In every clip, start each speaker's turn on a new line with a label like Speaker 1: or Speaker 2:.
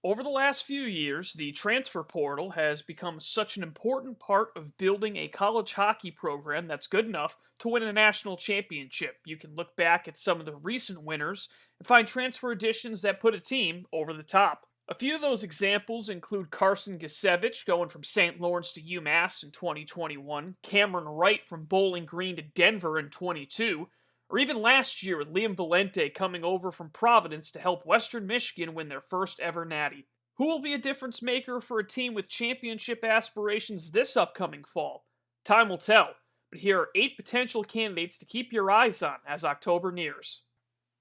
Speaker 1: Over the last few years, the transfer portal has become such an important part of building a college hockey program that's good enough to win a national championship. You can look back at some of the recent winners and find transfer additions that put a team over the top. A few of those examples include Carson Gisevich going from St. Lawrence to UMass in 2021, Cameron Wright from Bowling Green to Denver in 22, or even last year with Liam Valente coming over from Providence to help Western Michigan win their first ever natty. Who will be a difference maker for a team with championship aspirations this upcoming fall? Time will tell, but here are 8 potential candidates to keep your eyes on as October nears.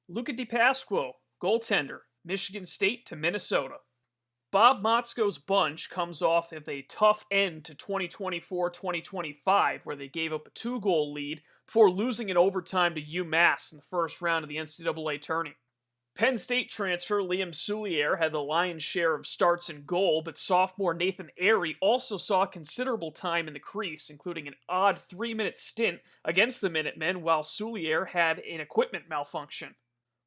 Speaker 1: Luca DiPasquo, goaltender, Michigan State to Minnesota. Bob Motzko's bunch comes off of a tough end to 2024-2025 where they gave up a 2-goal lead before losing in overtime to UMass in the first round of the NCAA tourney. Penn State transfer Liam Soulier had the lion's share of starts in goal, but sophomore Nathan Airy also saw considerable time in the crease, including an odd 3-minute stint against the Minutemen while Soulier had an equipment malfunction.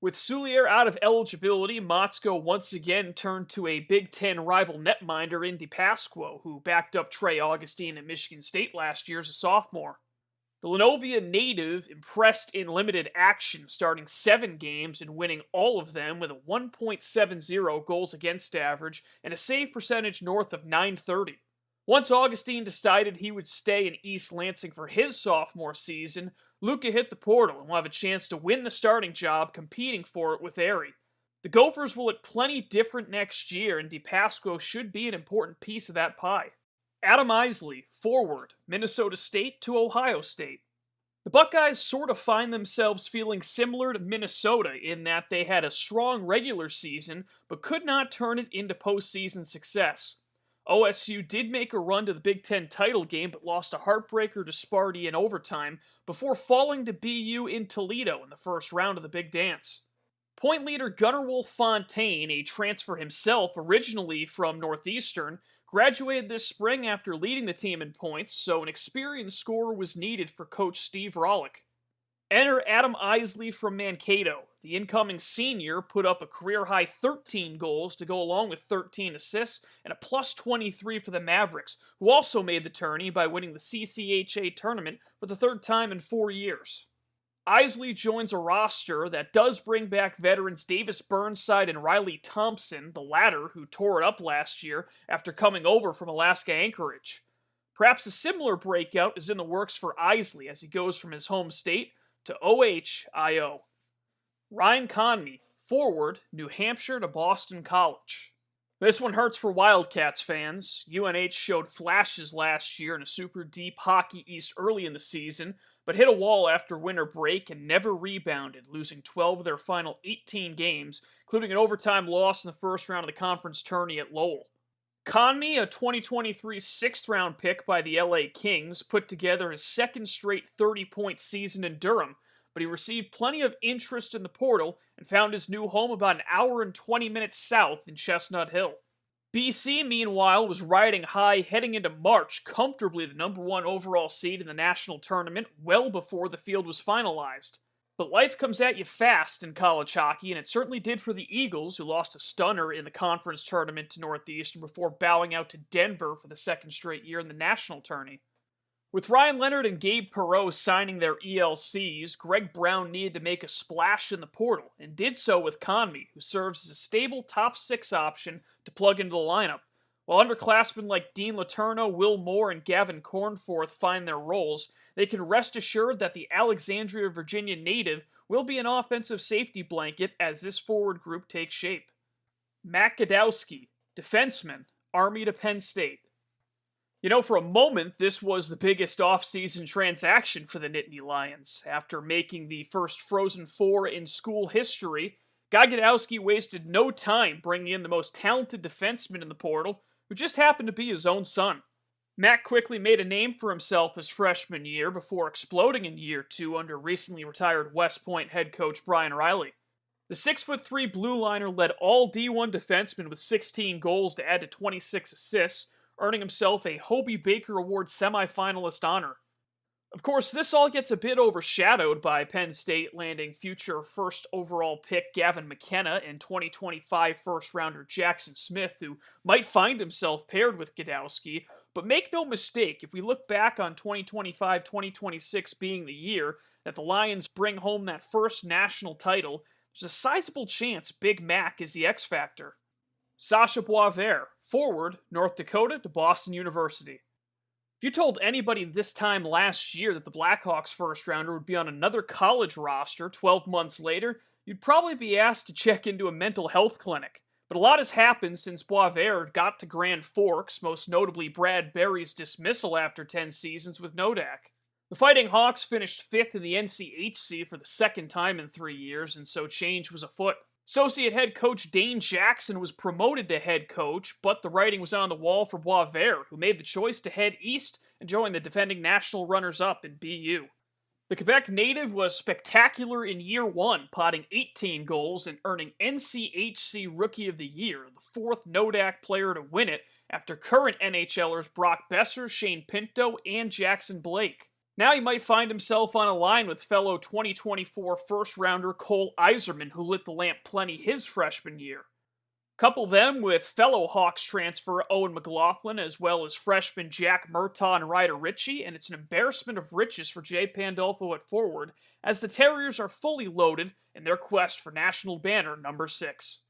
Speaker 1: With Soulier out of eligibility, Motzko once again turned to a Big Ten rival netminder in DiPasquo, who backed up Trey Augustine at Michigan State last year as a sophomore. The Lanovia native impressed in limited action, starting 7 games and winning all of them with a 1.70 goals against average and a save percentage north of .930. Once Augustine decided he would stay in East Lansing for his sophomore season, Luca hit the portal and will have a chance to win the starting job competing for it with Airy. The Gophers will look plenty different next year, and DiPasquo should be an important piece of that pie. Adam Isley, forward, Minnesota State to Ohio State. The Buckeyes sort of find themselves feeling similar to Minnesota in that they had a strong regular season but could not turn it into postseason success. OSU did make a run to the Big Ten title game but lost a heartbreaker to Sparty in overtime before falling to BU in Toledo in the first round of the Big Dance. Point leader Gunnar Wolf Fontaine, a transfer himself originally from Northeastern, graduated this spring after leading the team in points, so an experienced scorer was needed for coach Steve Rollick. Enter Adam Isley from Mankato. The incoming senior put up a career-high 13 goals to go along with 13 assists and a plus 23 for the Mavericks, who also made the tourney by winning the CCHA tournament for the 3rd time in 4 years. Isley joins a roster that does bring back veterans Davis Burnside and Riley Thompson, the latter who tore it up last year after coming over from Alaska Anchorage. Perhaps a similar breakout is in the works for Isley as he goes from his home state to OHIO. Ryan Conmey, forward, New Hampshire to Boston College. This one hurts for Wildcats fans. UNH showed flashes last year in a super deep Hockey East early in the season, but hit a wall after winter break and never rebounded, losing 12 of their final 18 games, including an overtime loss in the first round of the conference tourney at Lowell. Conmey, a 2023 6th-round pick by the LA Kings, put together his second straight 30-point season in Durham, but he received plenty of interest in the portal and found his new home about an hour and 20 minutes south in Chestnut Hill. BC, meanwhile, was riding high heading into March, comfortably the number 1 overall seed in the national tournament well before the field was finalized. But life comes at you fast in college hockey, and it certainly did for the Eagles, who lost a stunner in the conference tournament to Northeastern before bowing out to Denver for the 2nd straight year in the national tourney. With Ryan Leonard and Gabe Perreault signing their ELCs, Greg Brown needed to make a splash in the portal, and did so with Conmey, who serves as a stable top 6 option to plug into the lineup. While underclassmen like Dean Letourneau, Will Moore, and Gavin Cornforth find their roles, they can rest assured that the Alexandria, Virginia native will be an offensive safety blanket as this forward group takes shape. Matt Godowski, defenseman, Army to Penn State. You know, for a moment, this was the biggest offseason transaction for the Nittany Lions. After making the first Frozen Four in school history, Guy Godowski wasted no time bringing in the most talented defenseman in the portal, who just happened to be his own son. Matt quickly made a name for himself his freshman year before exploding in year 2 under recently retired West Point head coach Brian Riley. The 6'3" blue liner led all D1 defensemen with 16 goals to add to 26 assists, earning himself a Hobey Baker Award semifinalist honor. Of course, this all gets a bit overshadowed by Penn State landing future first overall pick Gavin McKenna and 2025 first rounder Jackson Smith, who might find himself paired with Godowski. But make no mistake, if we look back on 2025 2026 being the year that the Lions bring home that first national title, there's a sizable chance Big Mac is the X Factor. Sasha Boisvert, forward, North Dakota to Boston University. If you told anybody this time last year that the Blackhawks first rounder would be on another college roster 12 months later, you'd probably be asked to check into a mental health clinic. But a lot has happened since Boisvert got to Grand Forks, most notably Brad Berry's dismissal after 10 seasons with Nodak. The Fighting Hawks finished 5th in the NCHC for the second time in 3 years, and so change was afoot. Associate head coach Dane Jackson was promoted to head coach, but the writing was on the wall for Boisvert, who made the choice to head east and join the defending national runners-up in BU. The Quebec native was spectacular in year one, potting 18 goals and earning NCHC Rookie of the Year, the fourth Nodak player to win it after current NHLers Brock Besser, Shane Pinto, and Jackson Blake. Now he might find himself on a line with fellow 2024 first-rounder Cole Iserman, who lit the lamp plenty his freshman year. Couple them with fellow Hawks transfer Owen McLaughlin, as well as freshmen Jack Murtaugh and Ryder Ritchie, and it's an embarrassment of riches for Jay Pandolfo at forward, as the Terriers are fully loaded in their quest for national banner number 6.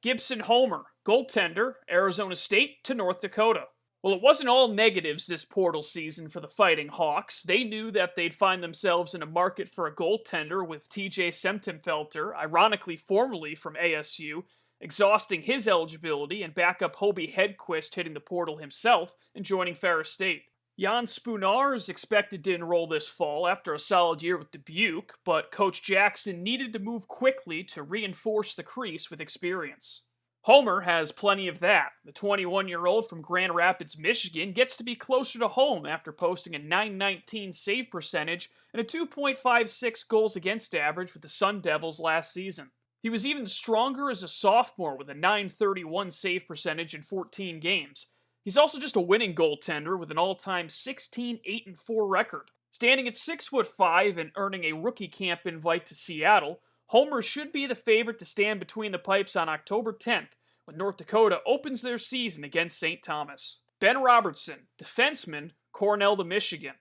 Speaker 1: Gibson Homer, goaltender, Arizona State to North Dakota. Well, it wasn't all negatives this portal season for the Fighting Hawks. They knew that they'd find themselves in a market for a goaltender with TJ Semtenfelter, ironically formerly from ASU, exhausting his eligibility, and backup Hobie Hedquist hitting the portal himself and joining Ferris State. Jan Spoonar is expected to enroll this fall after a solid year with Dubuque, but Coach Jackson needed to move quickly to reinforce the crease with experience. Homer has plenty of that. The 21-year-old from Grand Rapids, Michigan gets to be closer to home after posting a .919 save percentage and a 2.56 goals against average with the Sun Devils last season. He was even stronger as a sophomore with a .931 save percentage in 14 games. He's also just a winning goaltender with an all-time 16-8-4 record. Standing at 6'5" and earning a rookie camp invite to Seattle, Homer should be the favorite to stand between the pipes on October 10th when North Dakota opens their season against St. Thomas. Ben Robertson, defenseman, Cornell to Michigan.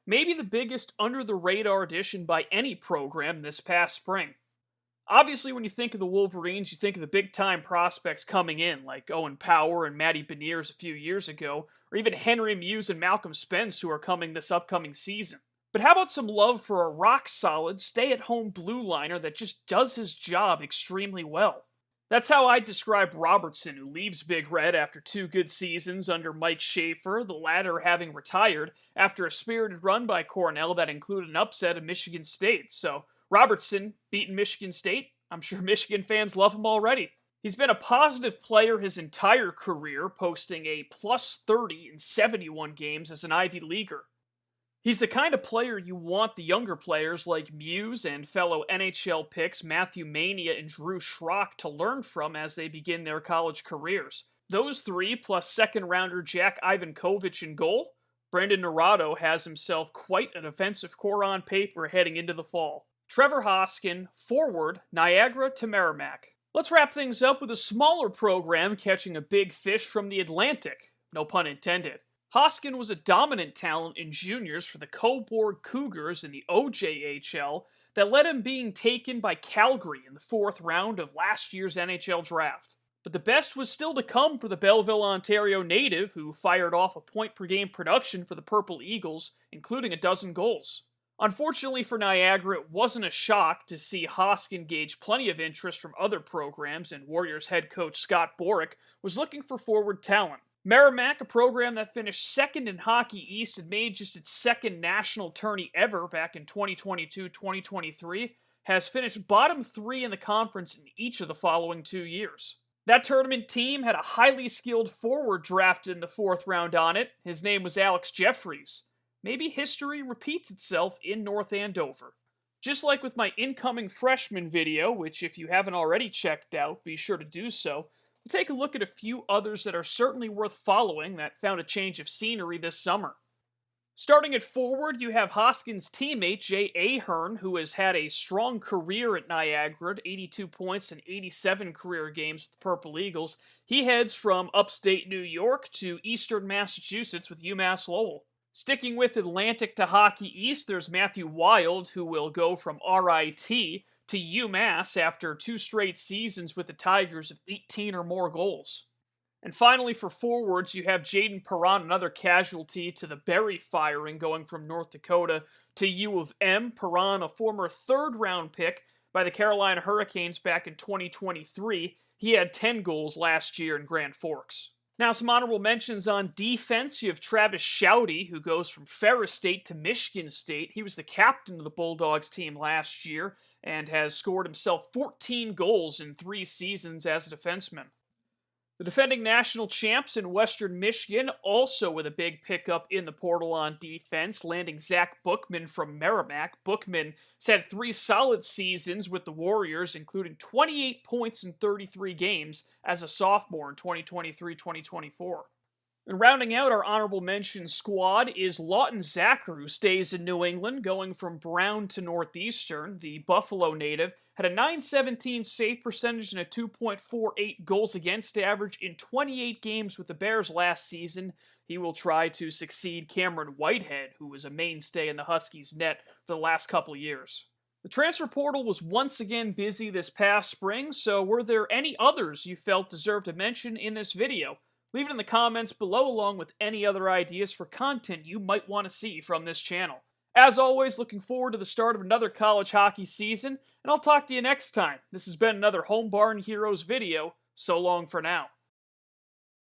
Speaker 1: Maybe the biggest under-the-radar addition by any program this past spring. Obviously, when you think of the Wolverines, you think of the big-time prospects coming in, like Owen Power and Matty Beniers a few years ago, or even Henry Muse and Malcolm Spence, who are coming this upcoming season. But how about some love for a rock-solid, stay-at-home blue liner that just does his job extremely well? That's how I'd describe Robertson, who leaves Big Red after 2 good seasons under Mike Schaefer, the latter having retired after a spirited run by Cornell that included an upset of Michigan State. So, Robertson beating Michigan State, I'm sure Michigan fans love him already. He's been a positive player his entire career, posting a plus 30 in 71 games as an Ivy Leaguer. He's the kind of player you want the younger players like Muse and fellow NHL picks Matthew Mania and Drew Schrock to learn from as they begin their college careers. Those 3, plus second-rounder Jack Ivankovich in goal, Brandon Naurato has himself quite an offensive core on paper heading into the fall. Trevor Hoskin, forward, Niagara to Merrimack. Let's wrap things up with a smaller program catching a big fish from the Atlantic. No pun intended. Hoskin was a dominant talent in juniors for the Cobourg Cougars in the OJHL that led him being taken by Calgary in the 4th round of last year's NHL draft. But the best was still to come for the Belleville, Ontario native, who fired off a point-per-game production for the Purple Eagles, including a dozen goals. Unfortunately for Niagara, it wasn't a shock to see Hoskin gauge plenty of interest from other programs, and Warriors head coach Scott Borick was looking for forward talent. Merrimack, a program that finished second in Hockey East and made just its second national tourney ever back in 2022-2023, has finished bottom 3 in the conference in each of the following 2 years. That tournament team had a highly skilled forward drafted in the 4th round on it. His name was Alex Jeffries. Maybe history repeats itself in North Andover. Just like with my incoming freshman video, which if you haven't already checked out, be sure to do so, we'll take a look at a few others that are certainly worth following that found a change of scenery this summer. Starting at forward, you have Hoskins' teammate Jay Ahern, who has had a strong career at Niagara, 82 points in 87 career games with the Purple Eagles. He heads from upstate New York to eastern Massachusetts with UMass Lowell. Sticking with Atlantic to Hockey East, there's Matthew Wild, who will go from RIT to UMass after 2 straight seasons with the Tigers of 18 or more goals. And finally, for forwards, you have Jaden Perron, another casualty to the Berry firing, going from North Dakota to U of M. Perron, a former third-round pick by the Carolina Hurricanes back in 2023. He had 10 goals last year in Grand Forks. Now, some honorable mentions on defense. You have Travis Schouty, who goes from Ferris State to Michigan State. He was the captain of the Bulldogs team last year and has scored himself 14 goals in 3 seasons as a defenseman. The defending national champs in Western Michigan, also with a big pickup in the portal on defense, landing Zach Bookman from Merrimack. Bookman has had 3 solid seasons with the Warriors, including 28 points in 33 games as a sophomore in 2023-2024. And rounding out our honorable mention squad is Lawton Zacher, who stays in New England, going from Brown to Northeastern. The Buffalo native had a .917 save percentage and a 2.48 goals against average in 28 games with the Bears last season. He will try to succeed Cameron Whitehead, who was a mainstay in the Huskies' net for the last couple of years. The transfer portal was once again busy this past spring, so were there any others you felt deserved a mention in this video? Leave it in the comments below along with any other ideas for content you might want to see from this channel. As always, looking forward to the start of another college hockey season, and I'll talk to you next time. This has been another Home Barn Heroes video. So long for now.